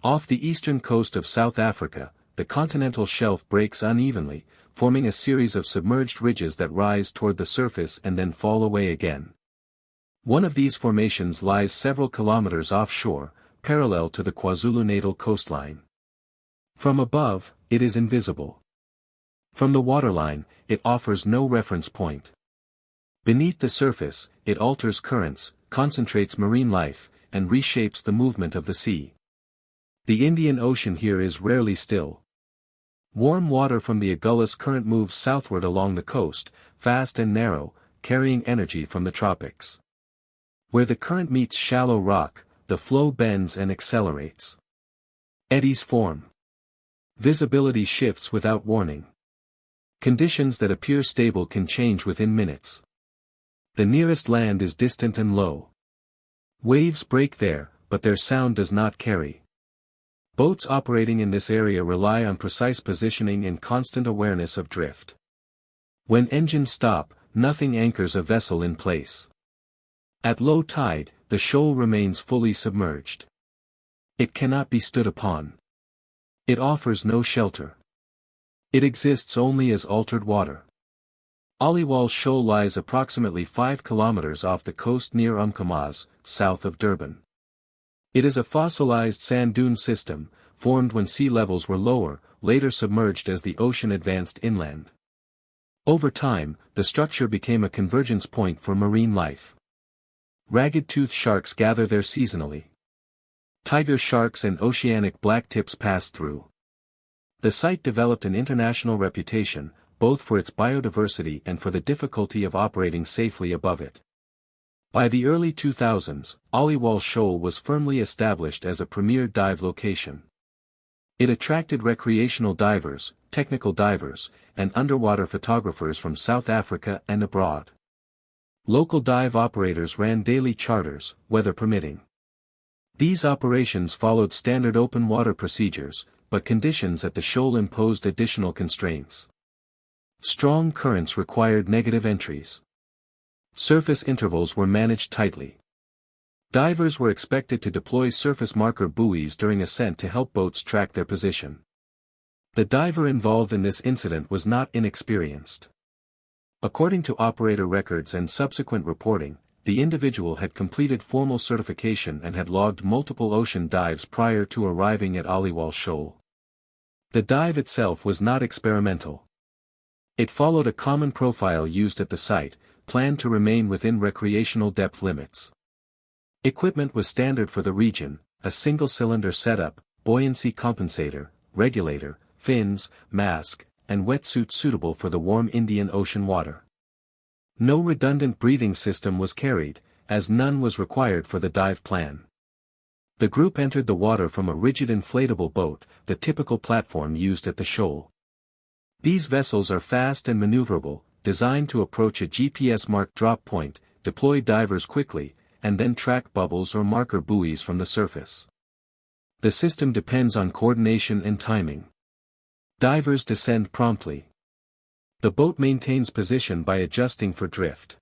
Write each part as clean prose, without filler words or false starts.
Off the eastern coast of South Africa, the continental shelf breaks unevenly, forming a series of submerged ridges that rise toward the surface and then fall away again. One of these formations lies several kilometers offshore, parallel to the KwaZulu-Natal coastline. From above, it is invisible. From the waterline, it offers no reference point. Beneath the surface, it alters currents, concentrates marine life, and reshapes the movement of the sea. The Indian Ocean here is rarely still. Warm water from the Agulhas Current moves southward along the coast, fast and narrow, carrying energy from the tropics. Where the current meets shallow rock, the flow bends and accelerates. Eddies form. Visibility shifts without warning. Conditions that appear stable can change within minutes. The nearest land is distant and low. Waves break there, but their sound does not carry. Boats operating in this area rely on precise positioning and constant awareness of drift. When engines stop, nothing anchors a vessel in place. At low tide, the shoal remains fully submerged. It cannot be stood upon. It offers no shelter. It exists only as altered water. Aliwal Shoal lies approximately 5 kilometers off the coast near Umkomaas, south of Durban. It is a fossilized sand dune system, formed when sea levels were lower, later submerged as the ocean advanced inland. Over time, the structure became a convergence point for marine life. Ragged-toothed sharks gather there seasonally. Tiger sharks and oceanic blacktips pass through. The site developed an international reputation, both for its biodiversity and for the difficulty of operating safely above it. By the early 2000s, Aliwal Shoal was firmly established as a premier dive location. It attracted recreational divers, technical divers, and underwater photographers from South Africa and abroad. Local dive operators ran daily charters, weather permitting. These operations followed standard open water procedures, but conditions at the shoal imposed additional constraints. Strong currents required negative entries. Surface intervals were managed tightly. Divers were expected to deploy surface marker buoys during ascent to help boats track their position. The diver involved in this incident was not inexperienced. According to operator records and subsequent reporting, the individual had completed formal certification and had logged multiple ocean dives prior to arriving at Aliwal Shoal. The dive itself was not experimental. It followed a common profile used at the site, planned to remain within recreational depth limits. Equipment was standard for the region: a single-cylinder setup, buoyancy compensator, regulator, fins, mask, and wetsuit suitable for the warm Indian Ocean water. No redundant breathing system was carried, as none was required for the dive plan. The group entered the water from a rigid inflatable boat, the typical platform used at the shoal. These vessels are fast and maneuverable, designed to approach a GPS-marked drop point, deploy divers quickly, and then track bubbles or marker buoys from the surface. The system depends on coordination and timing. Divers descend promptly. The boat maintains position by adjusting for drift.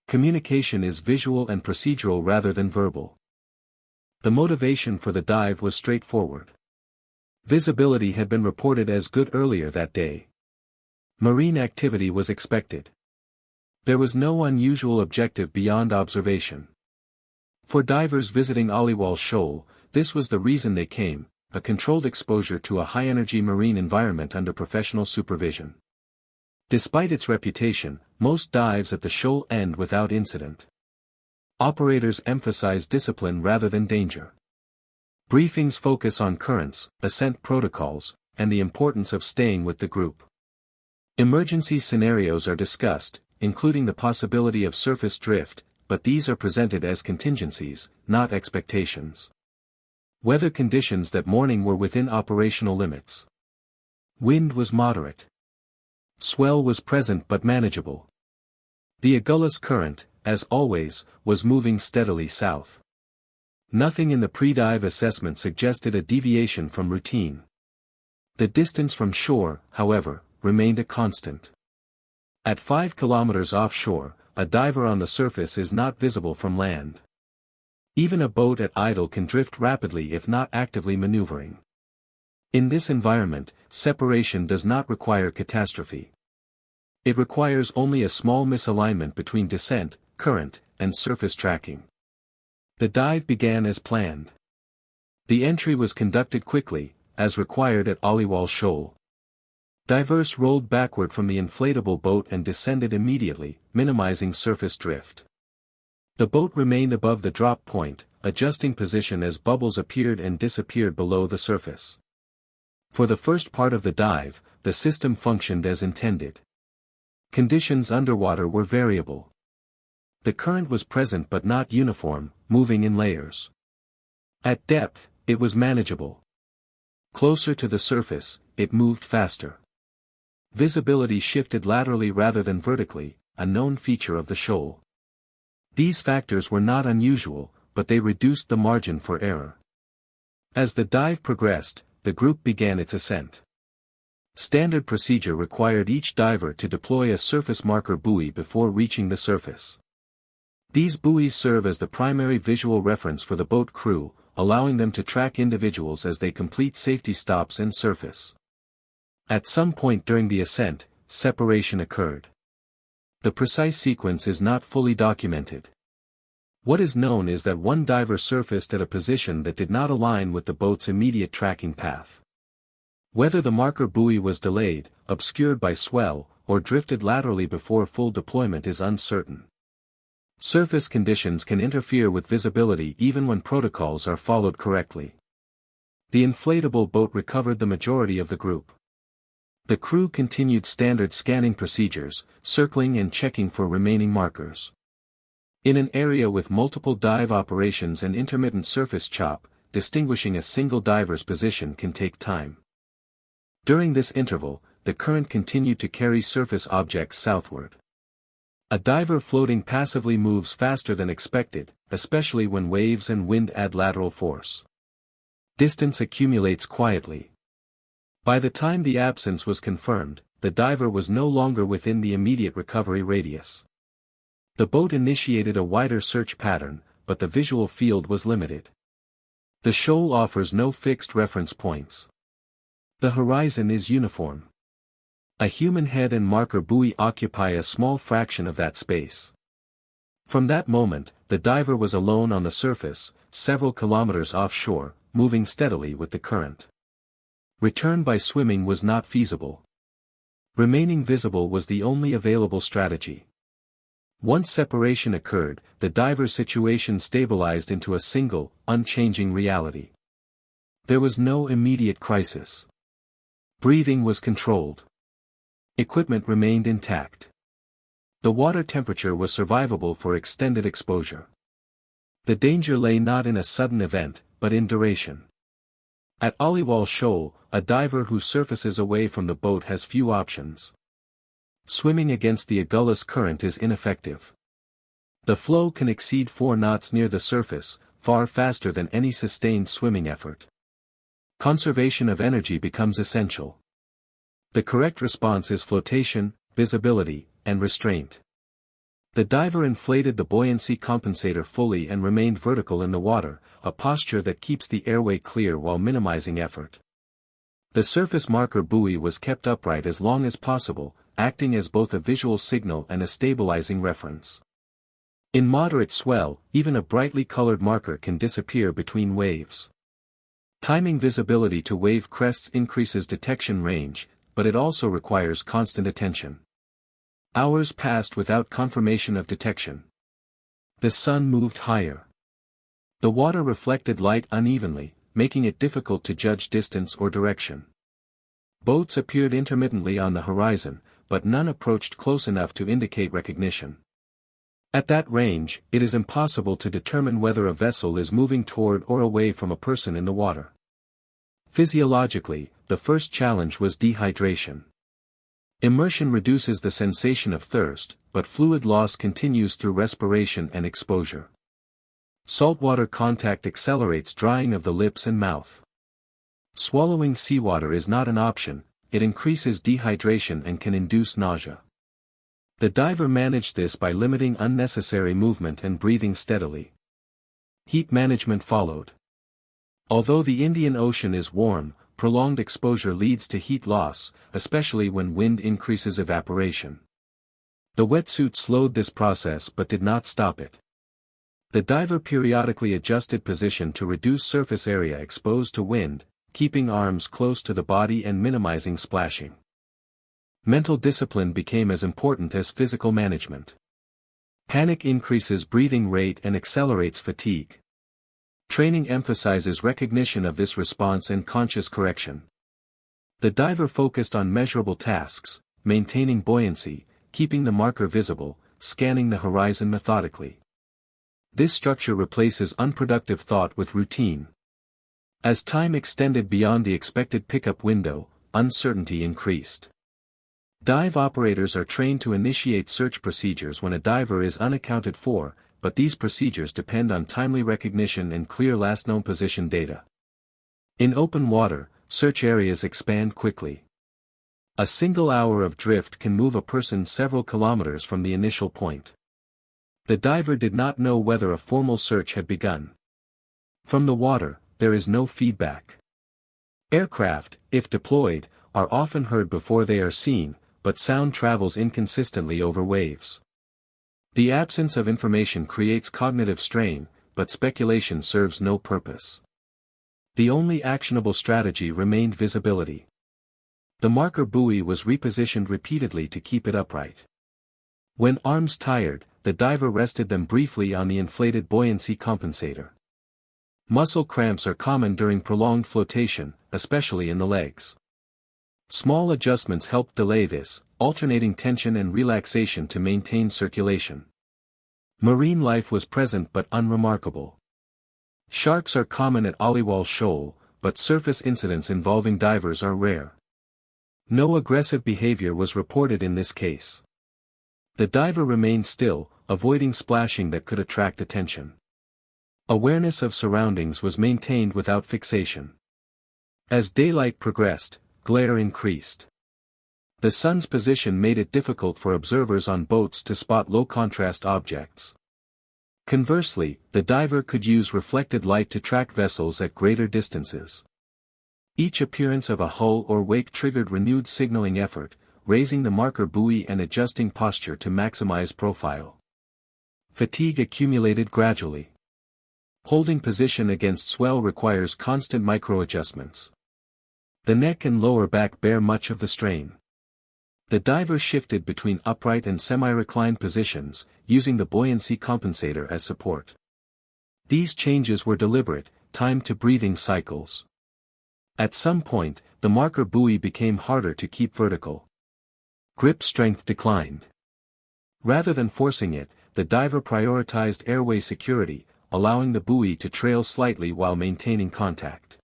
Communication is visual and procedural rather than verbal. The motivation for the dive was straightforward. Visibility had been reported as good earlier that day. Marine activity was expected. There was no unusual objective beyond observation. For divers visiting Aliwal Shoal, this was the reason they came: a controlled exposure to a high-energy marine environment under professional supervision. Despite its reputation, most dives at the shoal end without incident. Operators emphasize discipline rather than danger. Briefings focus on currents, ascent protocols, and the importance of staying with the group. Emergency scenarios are discussed, including the possibility of surface drift, but these are presented as contingencies, not expectations. Weather conditions that morning were within operational limits. Wind was moderate. Swell was present but manageable. The Agulhas Current, as always, was moving steadily south. Nothing in the pre-dive assessment suggested a deviation from routine. The distance from shore, however, remained a constant. At 5 kilometers offshore, a diver on the surface is not visible from land. Even a boat at idle can drift rapidly if not actively maneuvering. In this environment, separation does not require catastrophe. It requires only a small misalignment between descent, current, and surface tracking. The dive began as planned. The entry was conducted quickly, as required at Aliwal Shoal. Divers rolled backward from the inflatable boat and descended immediately, minimizing surface drift. The boat remained above the drop point, adjusting position as bubbles appeared and disappeared below the surface. For the first part of the dive, the system functioned as intended. Conditions underwater were variable. The current was present but not uniform, moving in layers. At depth, it was manageable. Closer to the surface, it moved faster. Visibility shifted laterally rather than vertically, a known feature of the shoal. These factors were not unusual, but they reduced the margin for error. As the dive progressed, the group began its ascent. Standard procedure required each diver to deploy a surface marker buoy before reaching the surface. These buoys serve as the primary visual reference for the boat crew, allowing them to track individuals as they complete safety stops and surface. At some point during the ascent, separation occurred. The precise sequence is not fully documented. What is known is that one diver surfaced at a position that did not align with the boat's immediate tracking path. Whether the marker buoy was delayed, obscured by swell, or drifted laterally before full deployment is uncertain. Surface conditions can interfere with visibility even when protocols are followed correctly. The inflatable boat recovered the majority of the group. The crew continued standard scanning procedures, circling and checking for remaining markers. In an area with multiple dive operations and intermittent surface chop, distinguishing a single diver's position can take time. During this interval, the current continued to carry surface objects southward. A diver floating passively moves faster than expected, especially when waves and wind add lateral force. Distance accumulates quietly. By the time the absence was confirmed, the diver was no longer within the immediate recovery radius. The boat initiated a wider search pattern, but the visual field was limited. The shoal offers no fixed reference points. The horizon is uniform. A human head and marker buoy occupy a small fraction of that space. From that moment, the diver was alone on the surface, several kilometers offshore, moving steadily with the current. Return by swimming was not feasible. Remaining visible was the only available strategy. Once separation occurred, the diver's situation stabilized into a single, unchanging reality. There was no immediate crisis. Breathing was controlled. Equipment remained intact. The water temperature was survivable for extended exposure. The danger lay not in a sudden event, but in duration. At Aliwal Shoal, a diver who surfaces away from the boat has few options. Swimming against the Agulhas Current is ineffective. The flow can exceed 4 knots near the surface, far faster than any sustained swimming effort. Conservation of energy becomes essential. The correct response is flotation, visibility, and restraint. The diver inflated the buoyancy compensator fully and remained vertical in the water, a posture that keeps the airway clear while minimizing effort. The surface marker buoy was kept upright as long as possible, acting as both a visual signal and a stabilizing reference. In moderate swell, even a brightly colored marker can disappear between waves. Timing visibility to wave crests increases detection range, but it also requires constant attention. Hours passed without confirmation of detection. The sun moved higher. The water reflected light unevenly, making it difficult to judge distance or direction. Boats appeared intermittently on the horizon, but none approached close enough to indicate recognition. At that range, it is impossible to determine whether a vessel is moving toward or away from a person in the water. Physiologically, the first challenge was dehydration. Immersion reduces the sensation of thirst, but fluid loss continues through respiration and exposure. Saltwater contact accelerates drying of the lips and mouth. Swallowing seawater is not an option, it increases dehydration and can induce nausea. The diver managed this by limiting unnecessary movement and breathing steadily. Heat management followed. Although the Indian Ocean is warm, prolonged exposure leads to heat loss, especially when wind increases evaporation. The wetsuit slowed this process but did not stop it. The diver periodically adjusted position to reduce surface area exposed to wind, keeping arms close to the body and minimizing splashing. Mental discipline became as important as physical management. Panic increases breathing rate and accelerates fatigue. Training emphasizes recognition of this response and conscious correction. The diver focused on measurable tasks, maintaining buoyancy, keeping the marker visible, scanning the horizon methodically. This structure replaces unproductive thought with routine. As time extended beyond the expected pickup window, uncertainty increased. Dive operators are trained to initiate search procedures when a diver is unaccounted for, but these procedures depend on timely recognition and clear last known position data. In open water, search areas expand quickly. A single hour of drift can move a person several kilometers from the initial point. The diver did not know whether a formal search had begun. From the water, there is no feedback. Aircraft, if deployed, are often heard before they are seen, but sound travels inconsistently over waves. The absence of information creates cognitive strain, but speculation serves no purpose. The only actionable strategy remained visibility. The marker buoy was repositioned repeatedly to keep it upright. When arms tired, the diver rested them briefly on the inflated buoyancy compensator. Muscle cramps are common during prolonged flotation, especially in the legs. Small adjustments helped delay this, alternating tension and relaxation to maintain circulation. Marine life was present but unremarkable. Sharks are common at Aliwal Shoal, but surface incidents involving divers are rare. No aggressive behavior was reported in this case. The diver remained still, avoiding splashing that could attract attention. Awareness of surroundings was maintained without fixation. As daylight progressed, glare increased. The sun's position made it difficult for observers on boats to spot low-contrast objects. Conversely, the diver could use reflected light to track vessels at greater distances. Each appearance of a hull or wake triggered renewed signaling effort, raising the marker buoy and adjusting posture to maximize profile. Fatigue accumulated gradually. Holding position against swell requires constant micro-adjustments. The neck and lower back bear much of the strain. The diver shifted between upright and semi-reclined positions, using the buoyancy compensator as support. These changes were deliberate, timed to breathing cycles. At some point, the marker buoy became harder to keep vertical. Grip strength declined. Rather than forcing it, the diver prioritized airway security, allowing the buoy to trail slightly while maintaining contact.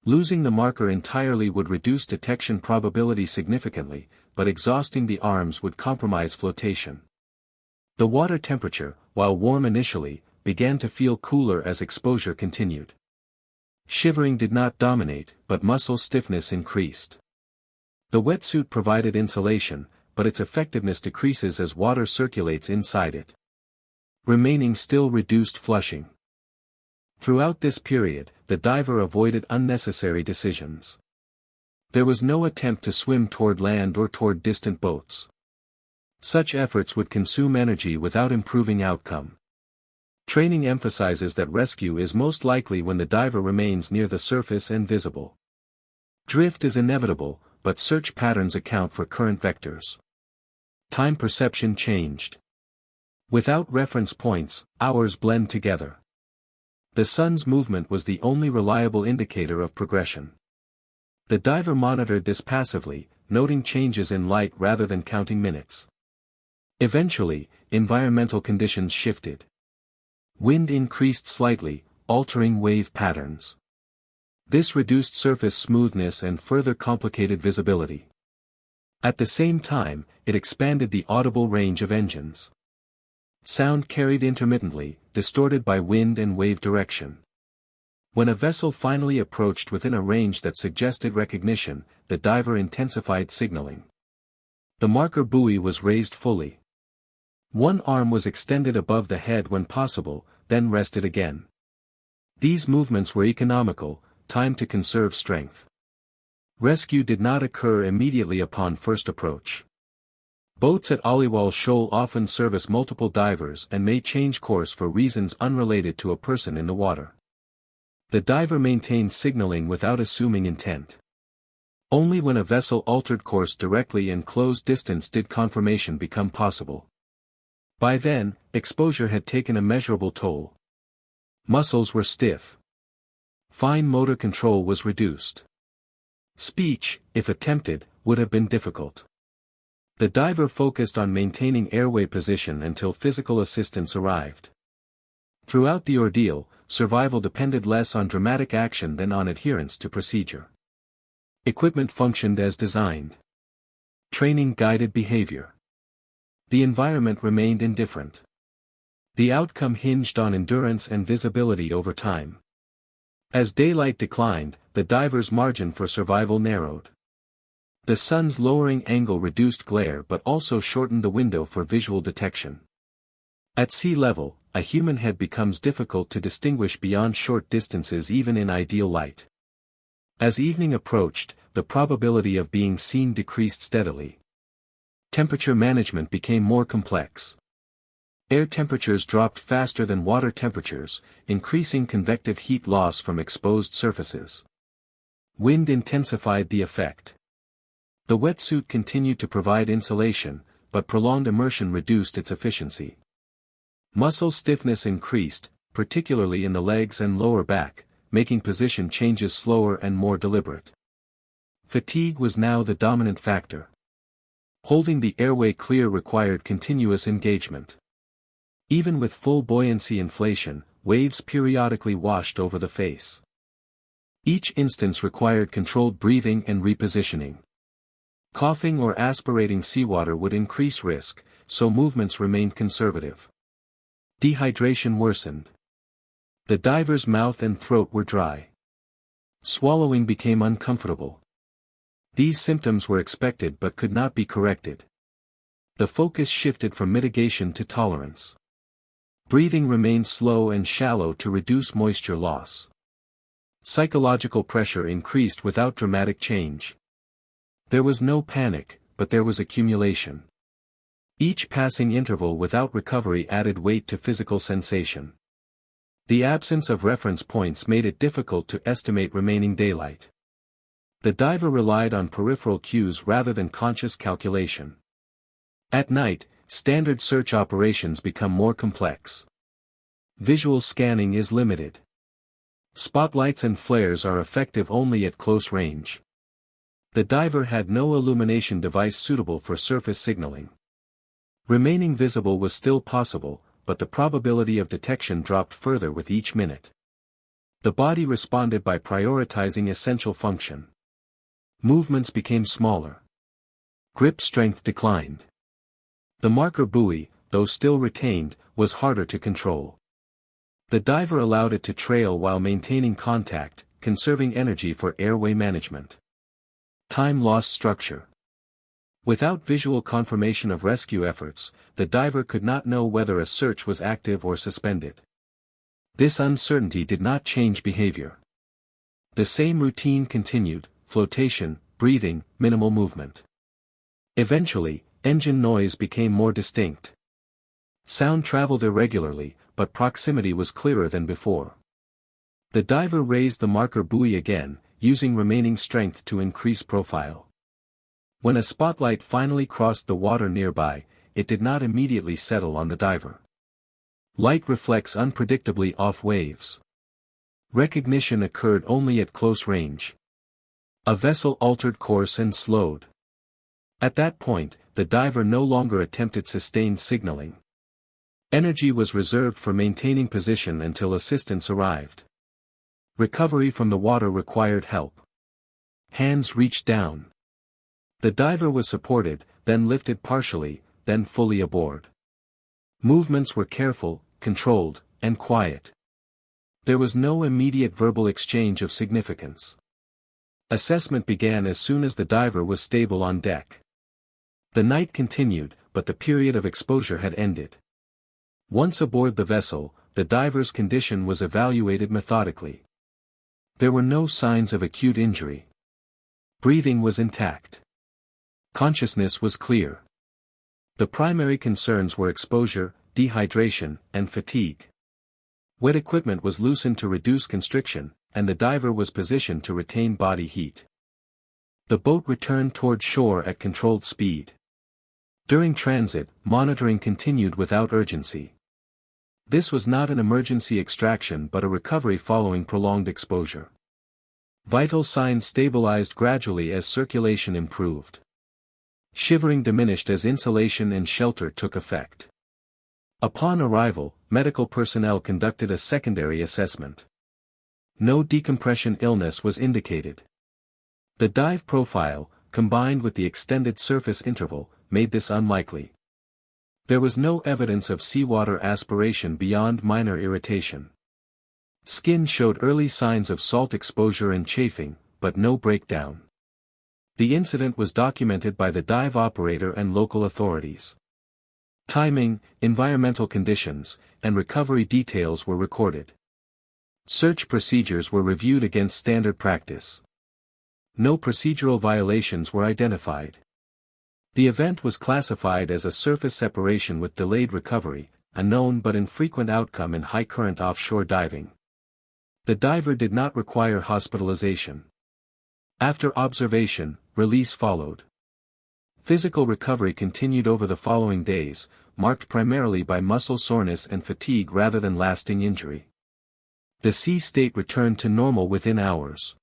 Losing the marker entirely would reduce detection probability significantly, but exhausting the arms would compromise flotation. The water temperature, while warm initially, began to feel cooler as exposure continued. Shivering did not dominate, but muscle stiffness increased. The wetsuit provided insulation, but its effectiveness decreases as water circulates inside it. Remaining still reduced flushing. Throughout this period, the diver avoided unnecessary decisions. There was no attempt to swim toward land or toward distant boats. Such efforts would consume energy without improving outcome. Training emphasizes that rescue is most likely when the diver remains near the surface and visible. Drift is inevitable, but search patterns account for current vectors. Time perception changed. Without reference points, hours blend together. The sun's movement was the only reliable indicator of progression. The diver monitored this passively, noting changes in light rather than counting minutes. Eventually, environmental conditions shifted. Wind increased slightly, altering wave patterns. This reduced surface smoothness and further complicated visibility. At the same time, it expanded the audible range of engines. Sound carried intermittently, distorted by wind and wave direction. When a vessel finally approached within a range that suggested recognition, the diver intensified signaling. The marker buoy was raised fully. One arm was extended above the head when possible, then rested again. These movements were economical, timed to conserve strength. Rescue did not occur immediately upon first approach. Boats at Aliwal Shoal often service multiple divers and may change course for reasons unrelated to a person in the water. The diver maintains signaling without assuming intent. Only when a vessel altered course directly and closed distance did confirmation become possible. By then, exposure had taken a measurable toll. Muscles were stiff. Fine motor control was reduced. Speech, if attempted, would have been difficult. The diver focused on maintaining airway position until physical assistance arrived. Throughout the ordeal, survival depended less on dramatic action than on adherence to procedure. Equipment functioned as designed. Training guided behavior. The environment remained indifferent. The outcome hinged on endurance and visibility over time. As daylight declined, the diver's margin for survival narrowed. The sun's lowering angle reduced glare but also shortened the window for visual detection. At sea level, a human head becomes difficult to distinguish beyond short distances even in ideal light. As evening approached, the probability of being seen decreased steadily. Temperature management became more complex. Air temperatures dropped faster than water temperatures, increasing convective heat loss from exposed surfaces. Wind intensified the effect. The wetsuit continued to provide insulation, but prolonged immersion reduced its efficiency. Muscle stiffness increased, particularly in the legs and lower back, making position changes slower and more deliberate. Fatigue was now the dominant factor. Holding the airway clear required continuous engagement. Even with full buoyancy inflation, waves periodically washed over the face. Each instance required controlled breathing and repositioning. Coughing or aspirating seawater would increase risk, so movements remained conservative. Dehydration worsened. The diver's mouth and throat were dry. Swallowing became uncomfortable. These symptoms were expected but could not be corrected. The focus shifted from mitigation to tolerance. Breathing remained slow and shallow to reduce moisture loss. Psychological pressure increased without dramatic change. There was no panic, but there was accumulation. Each passing interval without recovery added weight to physical sensation. The absence of reference points made it difficult to estimate remaining daylight. The diver relied on peripheral cues rather than conscious calculation. At night, standard search operations become more complex. Visual scanning is limited. Spotlights and flares are effective only at close range. The diver had no illumination device suitable for surface signaling. Remaining visible was still possible, but the probability of detection dropped further with each minute. The body responded by prioritizing essential function. Movements became smaller. Grip strength declined. The marker buoy, though still retained, was harder to control. The diver allowed it to trail while maintaining contact, conserving energy for airway management. Time lost structure. Without visual confirmation of rescue efforts, the diver could not know whether a search was active or suspended. This uncertainty did not change behavior. The same routine continued: flotation, breathing, minimal movement. Eventually, engine noise became more distinct. Sound traveled irregularly, but proximity was clearer than before. The diver raised the marker buoy again, using remaining strength to increase profile. When a spotlight finally crossed the water nearby, it did not immediately settle on the diver. Light reflects unpredictably off waves. Recognition occurred only at close range. A vessel altered course and slowed. At that point, the diver no longer attempted sustained signaling. Energy was reserved for maintaining position until assistance arrived. Recovery from the water required help. Hands reached down. The diver was supported, then lifted partially, then fully aboard. Movements were careful, controlled, and quiet. There was no immediate verbal exchange of significance. Assessment began as soon as the diver was stable on deck. The night continued, but the period of exposure had ended. Once aboard the vessel, the diver's condition was evaluated methodically. There were no signs of acute injury. Breathing was intact. Consciousness was clear. The primary concerns were exposure, dehydration, and fatigue. Wet equipment was loosened to reduce constriction, and the diver was positioned to retain body heat. The boat returned toward shore at controlled speed. During transit, monitoring continued without urgency. This was not an emergency extraction but a recovery following prolonged exposure. Vital signs stabilized gradually as circulation improved. Shivering diminished as insulation and shelter took effect. Upon arrival, medical personnel conducted a secondary assessment. No decompression illness was indicated. The dive profile, combined with the extended surface interval, made this unlikely. There was no evidence of seawater aspiration beyond minor irritation. Skin showed early signs of salt exposure and chafing, but no breakdown. The incident was documented by the dive operator and local authorities. Timing, environmental conditions, and recovery details were recorded. Search procedures were reviewed against standard practice. No procedural violations were identified. The event was classified as a surface separation with delayed recovery, a known but infrequent outcome in high-current offshore diving. The diver did not require hospitalization. After observation, release followed. Physical recovery continued over the following days, marked primarily by muscle soreness and fatigue rather than lasting injury. The sea state returned to normal within hours.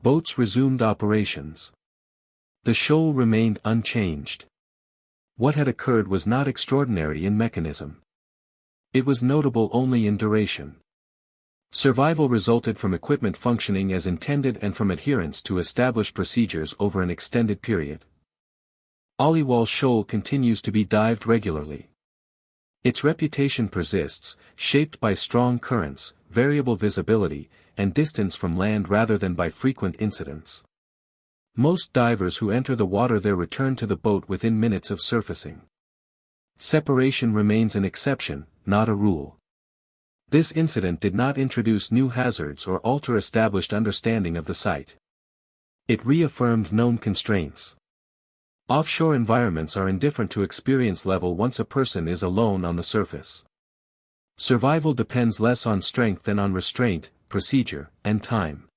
Boats resumed operations. The shoal remained unchanged. What had occurred was not extraordinary in mechanism. It was notable only in duration. Survival resulted from equipment functioning as intended and from adherence to established procedures over an extended period. Aliwal Shoal continues to be dived regularly. Its reputation persists, shaped by strong currents, variable visibility, and distance from land rather than by frequent incidents. Most divers who enter the water there return to the boat within minutes of surfacing. Separation remains an exception, not a rule. This incident did not introduce new hazards or alter established understanding of the site. It reaffirmed known constraints. Offshore environments are indifferent to experience level once a person is alone on the surface. Survival depends less on strength than on restraint, procedure, and time.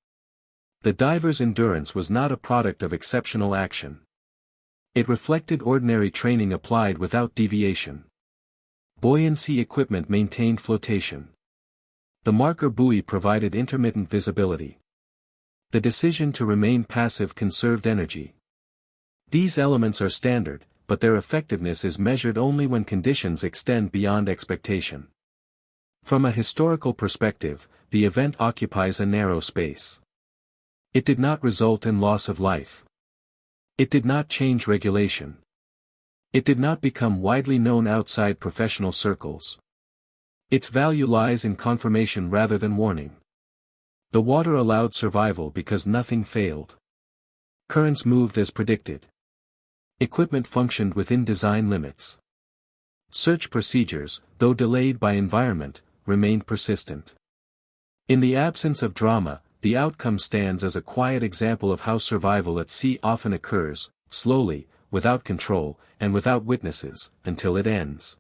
The diver's endurance was not a product of exceptional action. It reflected ordinary training applied without deviation. Buoyancy equipment maintained flotation. The marker buoy provided intermittent visibility. The decision to remain passive conserved energy. These elements are standard, but their effectiveness is measured only when conditions extend beyond expectation. From a historical perspective, the event occupies a narrow space. It did not result in loss of life. It did not change regulation. It did not become widely known outside professional circles. Its value lies in confirmation rather than warning. The water allowed survival because nothing failed. Currents moved as predicted. Equipment functioned within design limits. Search procedures, though delayed by environment, remained persistent. In the absence of drama, the outcome stands as a quiet example of how survival at sea often occurs, slowly, without control, and without witnesses, until it ends.